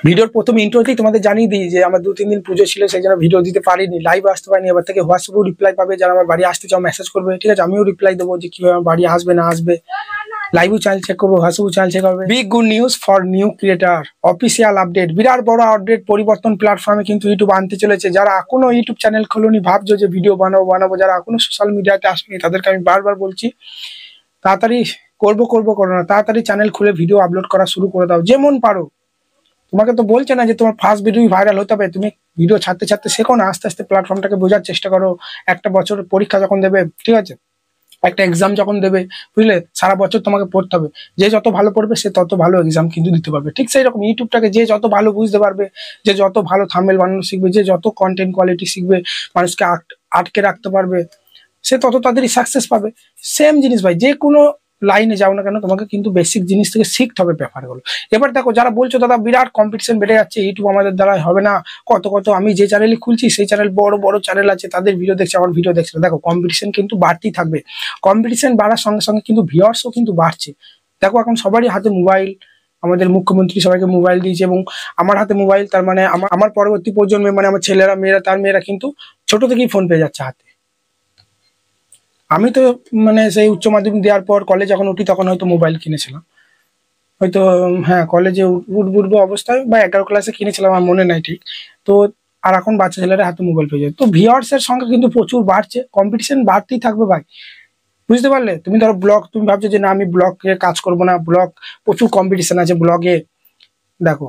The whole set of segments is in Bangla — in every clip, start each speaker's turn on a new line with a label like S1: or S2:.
S1: ভিডিওর প্রথম ইন্ট্রোতেই তোমাদের জানিয়ে দিই যে আমার 2-3 দিন পুজো ছিল, সেই জন্য ভিডিও দিতে পারিনি, লাইভ আসতে পারিনি। এবার থেকে হোয়াটসঅ্যাপেও রিপ্লাই পাবে, যারা আমার বাড়ি আসতে চাও মেসেজ করবে, ঠিক আছে? আমিও রিপ্লাই দেবো যে কিভাবে আমার বাড়ি আসবে না আসবে। লাইভও চ্যানেল চেক করবো, হোয়াটসঅ্যাপও চ্যানেল চেক করবে। Big good news for new creator, official update, বিরাট বড় আপডেট, পরিবর্তন প্ল্যাটফর্মে কিন্তু ইউটিউব আনতে চলেছে। যারা এখনো ইউটিউব চ্যানেল খোলনি, ভাবছো যে ভিডিও বানাবো, যারা এখনো সোশ্যাল মিডিয়াতে আসেনি, তাদেরকে আমি বারবার বলছি তাড়াতাড়ি করো না, তাড়াতাড়ি চ্যানেল খুলে ভিডিও আপলোড করা শুরু করে দাও যেমন পারো। তোমাকে তো বলছে না যে তোমার ফার্স্ট ভিডিও ভাইরাল হতে হবে, তুমি ভিডিও ছাড়তে শেখো না, আস্তে আস্তে প্ল্যাটফর্মটাকে বোঝার চেষ্টা করো। একটা বছর পরীক্ষা যখন দেবে, ঠিক আছে, একটা এক্সাম যখন দেবে, বুঝলে, সারা বছর তোমাকে পড়তে হবে। যে যত ভালো পড়বে সে তত ভালো এক্সাম কিন্তু দিতে পারবে। ঠিক সেই রকম ইউটিউবটাকে যে যত ভালো বুঝতে পারবে, যে যত ভালো থাম্বনেল বানানো শিখবে, যে যত কন্টেন্ট কোয়ালিটি শিখবে, মানুষকে আটকে রাখতে পারবে, সে তত তাড়াতাড়ি সাকসেস পাবে। সেম জিনিস ভাই, যে কোনো লাইনে যাও না কেন, তোমাকে কিন্তু বেসিক জিনিস থেকে শিখতে হবে ব্যাপারগুলো। এবার দেখো, যারা বলছো দাদা বিরাট কম্পিটিশন বেড়ে যাচ্ছে, ইউটিউব আমাদের দ্বারা হবে না, কত আমি যে চ্যানেলই খুলছি সেই চ্যানেল বড় বড় চ্যানেল আছে, তাদের ভিডিও দেখছে, আমার ভিডিও দেখছে না। দেখো, কম্পিটিশন কিন্তু বাড়তেই থাকবে। কম্পিটিশন বাড়ার সঙ্গে সঙ্গে কিন্তু ভিউয়ার্সও কিন্তু বাড়ছে। দেখো, এখন সবারই হাতে মোবাইল, আমাদের মুখ্যমন্ত্রী সবাইকে মোবাইল দিয়েছে, এবং আমার হাতে মোবাইল, তার মানে আমার পরবর্তী প্রজন্মে, মানে আমার ছেলেরা, মেয়েরা, তার মেয়েরা কিন্তু ছোট থেকেই ফোন পেয়ে যাচ্ছে হাতে। আমি তো মানে সেই উচ্চ মাধ্যমিক দেওয়ার পর কলেজ যখন উঠি তখন হয়তো মোবাইল কিনেছিলাম, হয়তো, হ্যাঁ, কলেজে উঠবো অবস্থায় বা 11 ক্লাসে কিনেছিলাম, আমার মনে নাই ঠিক। তো আর এখন বাচ্চা ছেলেরা হাতে মোবাইল পেয়ে যায়, তো ভিউয়ার্স এর সংখ্যা কিন্তু প্রচুর বাড়ছে, কম্পিটিশন বাড়তেই থাকবে ভাই। বুঝতে পারলে? তুমি ধরো ব্লগ, তুমি ভাবছো যে না আমি ব্লগে কাজ করবো না, ব্লগ প্রচুর কম্পিটিশন আছে ব্লগে। দেখো,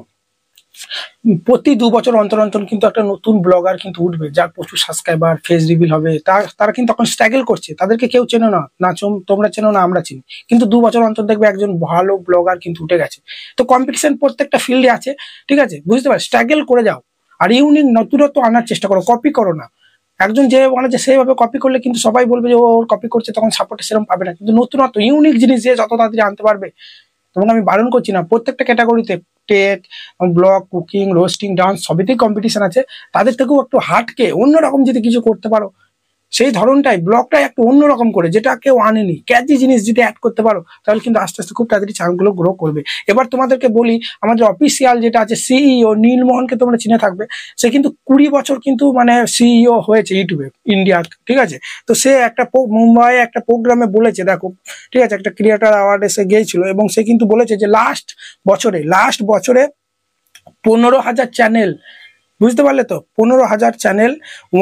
S1: প্রতি 2 বছর অন্তর অন্তর কিন্তু একটা নতুন ব্লগার কিন্তু উঠবে, যার প্রচুর সাবস্ক্রাইবার, ফেস রিভিল হবে। তারা কিন্তু এখন স্ট্রাগল করছে, তাদেরকে কেউ চেনো না, তোমরা চেনো না, আমরা চিনি, কিন্তু 2 বছর অন্তর দেখবে একজন ভালো ব্লগার কিন্তু উঠে গেছে। তো কম্পিটিশন প্রত্যেকটা ফিল্ডে আছে, ঠিক আছে? বুঝতে পারো, স্ট্রাগল করে যাও, আর ইউনিক নতুনত্ব আনার চেষ্টা করো, কপি করো না। একজন যে বানাচ্ছে সেইভাবে কপি করলে কিন্তু সবাই বলবে যে ওর কপি করছে, তখন সাপোর্ট সেরকম পাবে না। কিন্তু নতুনত্ব, ইউনিক জিনিস যে যত তাড়াতাড়ি আনতে পারবে, তোমাকে আমি বারণ করছি না, প্রত্যেকটা ক্যাটাগরিতে, tech, blog, cooking, roasting, dance, সবেতেই কম্পিটিশন আছে। তাদের থেকেও একটু হাটকে অন্যরকম যদি কিছু করতে পারো, সেই ধরনটাই ব্লগটাই একটু অন্যরকম করে, যেটা কেউ আনেনি, ক্যাচি জিনিস যদি অ্যাড করতে পারো, তাহলে কিন্তু আস্তে আস্তে খুব তাড়াতাড়ি চ্যানেলগুলো গ্রো করবে। এবার তোমাদেরকে বলি, আমাদের অফিসিয়াল যেটা আছে সিইও নীলমোহনকে তোমরা চিনে থাকবে, সে কিন্তু 20 বছর কিন্তু মানে সিইও হয়েছে ইউটিউবে, ইন্ডিয়ার, ঠিক আছে? তো সে একটা মুম্বাই একটা প্রোগ্রামে বলেছে, দেখো, ঠিক আছে, একটা ক্রিয়েটার অ্যাওয়ার্ডে সে গিয়েছিল, এবং সে কিন্তু বলেছে যে লাস্ট বছরে 15,000 চ্যানেল, বুঝতে পারলে তো, 15,000 চ্যানেল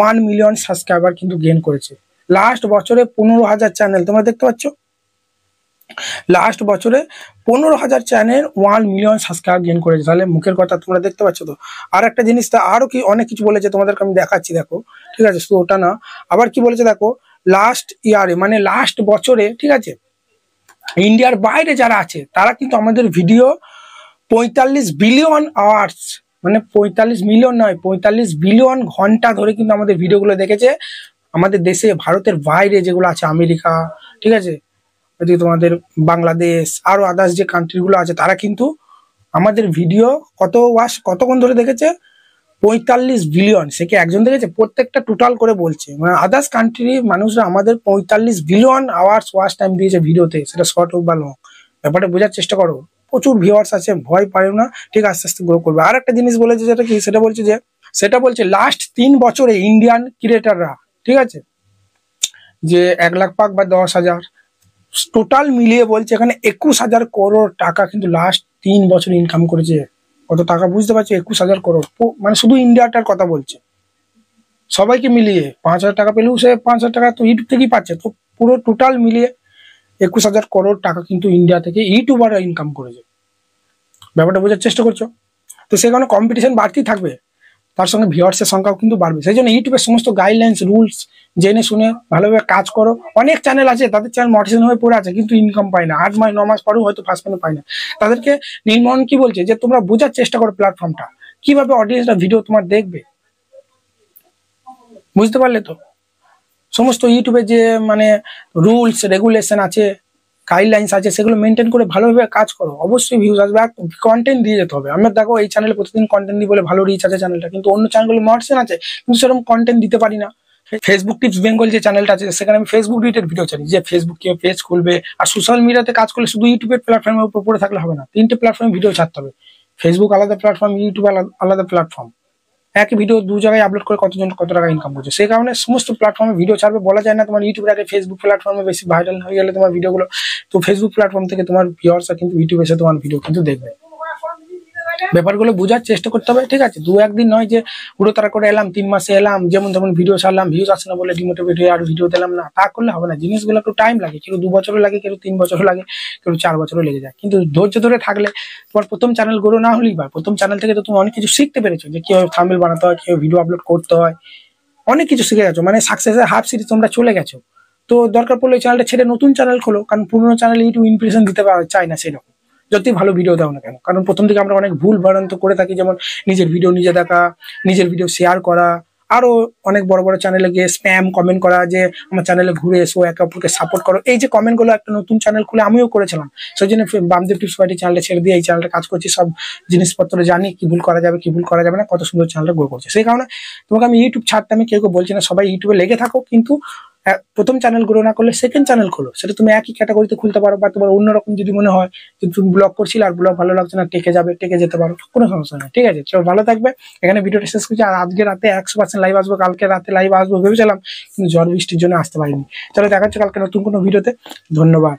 S1: 1 মিলিয়ন সাবস্ক্রাইবার কিন্তু গেইন করেছে। লাস্ট বছরে 15,000 চ্যানেল, তোমরা দেখতে পাচ্ছ, লাস্ট বছরে 15,000 চ্যানেল 1 মিলিয়ন সাবস্ক্রাইবার গেইন করেছে। তাহলে মুখের কথা তোমরা দেখতে পাচ্ছ তো। আর একটা জিনিস, তা আরো কি অনেক কিছু বলেছে, তোমাদেরকে আমি দেখাচ্ছি, দেখো, ঠিক আছে? শুধু ওটা না, আবার কি বলেছে দেখো, লাস্ট ইয়ারে, মানে লাস্ট বছরে, ঠিক আছে, ইন্ডিয়ার বাইরে যারা আছে তারা কিন্তু আমাদের ভিডিও 45 বিলিয়ন আওয়ার্স, মানে 45 মিলিয়ন নয়, 45 বিলিয়ন ঘন্টা ধরে কিন্তু আমাদের ভিডিওগুলো দেখেছে। আমাদের দেশে, ভারতের বাইরে যেগুলো আছে, আমেরিকা, ঠিক আছে, এদিকে তোমাদের বাংলাদেশ, আরো আদার্স যে কান্ট্রিগুলো আছে, তারা কিন্তু আমাদের ভিডিও কতক্ষণ ধরে দেখেছে, 45 বিলিয়ন। সে কি একজন দেখেছে? প্রত্যেকটা টোটাল করে বলছে, মানে আদার্স কান্ট্রি মানুষরা আমাদের 45 বিলিয়ন আওয়ার্স ওয়াচ টাইম দিয়েছে ভিডিওতে, সেটা শর্ট হোক বা লং। ব্যাপারটা বোঝার চেষ্টা করো, প্রচুর ভিউয়ার্স আছে, ভয় পারেও না, ঠিক, আস্তে আস্তে গ্রো করবে। আর একটা জিনিস বলেছে, যেটা কি, সেটা বলছে লাস্ট 3 বছরে ইন্ডিয়ান ক্রিয়েটাররা, ঠিক আছে, যে 1 লাখ পাক বা 10,000 টোটাল মিলিয়ে বলছে, এখানে 21,000 করোড় টাকা কিন্তু লাস্ট 3 বছর ইনকাম করেছে। কত টাকা বুঝতে পারছো? 21,000 করোড়, মানে শুধু ইন্ডিয়াটার কথা বলছে, সবাইকে মিলিয়ে 5,000 টাকা পেলেও সে 5,000 টাকা তো ইউটিউব থেকেই পাচ্ছে। তো পুরো টোটাল মিলিয়ে 21,000 করোড় টাকা কিন্তু ইন্ডিয়া থেকে ইউটিউবাররা ইনকাম করেছে। ব্যাপারটা বোঝার চেষ্টা করছো তো? সেখানে কম্পিটিশন বাড়তেই থাকবে, তার সঙ্গে ভিউয়ার্সের সংখ্যাও কিন্তু বাড়বে। সেই জন্য ইউটিউবের সমস্ত গাইডলাইন্স, রুলস জেনে শুনে ভালোভাবে কাজ করো। অনেক চ্যানেল আছে, তাদের চ্যানেল মনিটাইজেশন হয়ে পড়ে আছে, কিন্তু ইনকাম পায় না, 8 মাস 9 মাস পরেও হয়তো ফার্স্ট পেমেন্ট পায় না। তাদেরকে নীলমোহন কি বলছে, যে তোমরা বোঝার চেষ্টা করো প্ল্যাটফর্মটা, কিভাবে অডিয়েন্সরা ভিডিও তোমার দেখবে। বুঝতে পারলে তো? সমস্ত ইউটিউবে যে মানে রুলস রেগুলেশন আছে, গাইডলাইন্স আছে, সেগুলো মেনটেন করে ভালোভাবে কাজ করো, অবশ্যই ভিউজ আসবে। আর কন্টেন্ট দিয়ে যেতে হবে। আমরা দেখো, এই চ্যানেলে প্রতিদিন কন্টেন্ট দিই বলে ভালো রিচ আছে চ্যানেলটা, কিন্তু অন্য চ্যানেলগুলো মনিটাইজেশন আছে, কিন্তু সেরকম কন্টেন্ট দিতে পারি না। ফেসবুক টিপস বেঙ্গল যে চ্যানেলটা আছে, সেখানে আমি ফেসবুক রিলেটেড ভিডিও চাই, যে ফেসবুক কিভাবে পেজ খুলবে। আর সোশ্যাল মিডিয়াতে কাজ করলে শুধু ইউটিউবের প্ল্যাটফর্মের উপর পড়ে থাকলে হবে না, 3টে প্ল্যাটফর্মে ভিডিও ছাড়তে হবে। ফেসবুক আলাদা প্ল্যাটফর্ম, ইউটিউব আলাদা প্ল্যাটফর্ম। একই ভিডিও দু জায়গায় আপলোড করে কতজন কত টাকা ইনকাম করছে। সেই কারণে সমস্ত প্ল্যাটফর্মে ভিডিও ছাড়বে, বলা যায় না তোমার ইউটিউবের আগে ফেসবুক প্ল্যাটফর্মে বেশি ভাইরাল হয়ে গেলে তোমার ভিডিওগুলো, তো ফেসবুক প্ল্যাটফর্ম থেকে তোমার ভিউয়ার্সরা কিন্তু ইউটিউবে এসে তোমার ভিডিও কিন্তু দেখবে। ব্যাপারগুলো বোঝার চেষ্টা করতে হবে, ঠিক আছে? 2-1 দিন নয় যে পুরো তারা করে এলাম 3 মাসে এলাম যেমন তেমন ভিডিও ছাড়লাম, ভিউজ আসে না বলে ডিমোটিভেট হয়ে আর ভিডিও দিলাম না, তা করলে হবে না। জিনিসগুলো একটু টাইম লাগে, কেউ 2 বছরও লাগে, কেউ 3 বছরও লাগে, কেউ 4 বছরও লেগে যায়। কিন্তু ধৈর্য ধরে থাকলে তোমার প্রথম চ্যানেল গ্রো না হলেই বা প্রথম চ্যানেল থেকে তো তুমি অনেক কিছু শিখতে পেরেছো, যে কিভাবে থাম্বনেল বানাতে হয়, কিভাবে ভিডিও আপলোড করতে হয়, অনেক কিছু শিখে গেছো। মানে সাকসেসের হাফ সিরিজ তোমরা চলে গেছো। তো দরকার পড়লে চ্যানেলটা ছেড়ে নতুন চ্যানেল খোলো, কারণ পুরোনো চ্যানেলে ইউটিউব ইমপ্রেশন দিতে চায় না সেরকম, যতই ভালো ভিডিও দাও না কেন। কারণ প্রথম দিকে আমরা অনেক ভুল ভ্রান্ত করে থাকি, যেমন নিজের ভিডিও নিজে দেখা, নিজের ভিডিও শেয়ার করা, আরো অনেক বড় বড় চ্যানেলে গিয়ে স্প্যাম কমেন্ট করা, যে আমার চ্যানেলে ঘুরে এসো, একে অপরকে সাপোর্ট করো। এই যে কমেন্টগুলো একটা নতুন চ্যানেল খুলে আমিও করেছিলাম, সেই জন্য বামদেব টিপস পার্টি চ্যানেলটা ছেড়ে দিয়ে এই চ্যানেলটা কাজ করছি। সব জিনিসপত্র জানি, কি ভুল করা যাবে কি ভুল করা যাবে না, কত সুন্দর চ্যানেলটা গ্রো করছে। সেই কারণে তোমাকে আমি ইউটিউব ছাড়তে আমি কেউ বলছি না, সবাই ইউটিউবে লেগে থাকো, কিন্তু প্রথম চ্যানেল গ্রো না করলে সেকেন্ড চ্যানেল খোলো। সেটা তুমি একই ক্যাটাগরিতে খুলতে পারো, বা তোমার অন্যরকম যদি মনে হয় যে তুমি ব্লগ করছিলে আর ব্লগ ভালো লাগছে না, টেকে যেতে পারো, কোনো সমস্যা নেই, ঠিক আছে? চলো, ভালো থাকবে। এখানে ভিডিওটা শেষ করছি। আর আজকে রাতে 100% লাইভ আসবো, কালকে রাতে লাইভ আসবো ভেবেছিলাম, কিন্তু ঝড় বৃষ্টির জন্য আসতে পারিনি। চলো, দেখা হচ্ছে কালকে নতুন কোনো ভিডিওতে। ধন্যবাদ।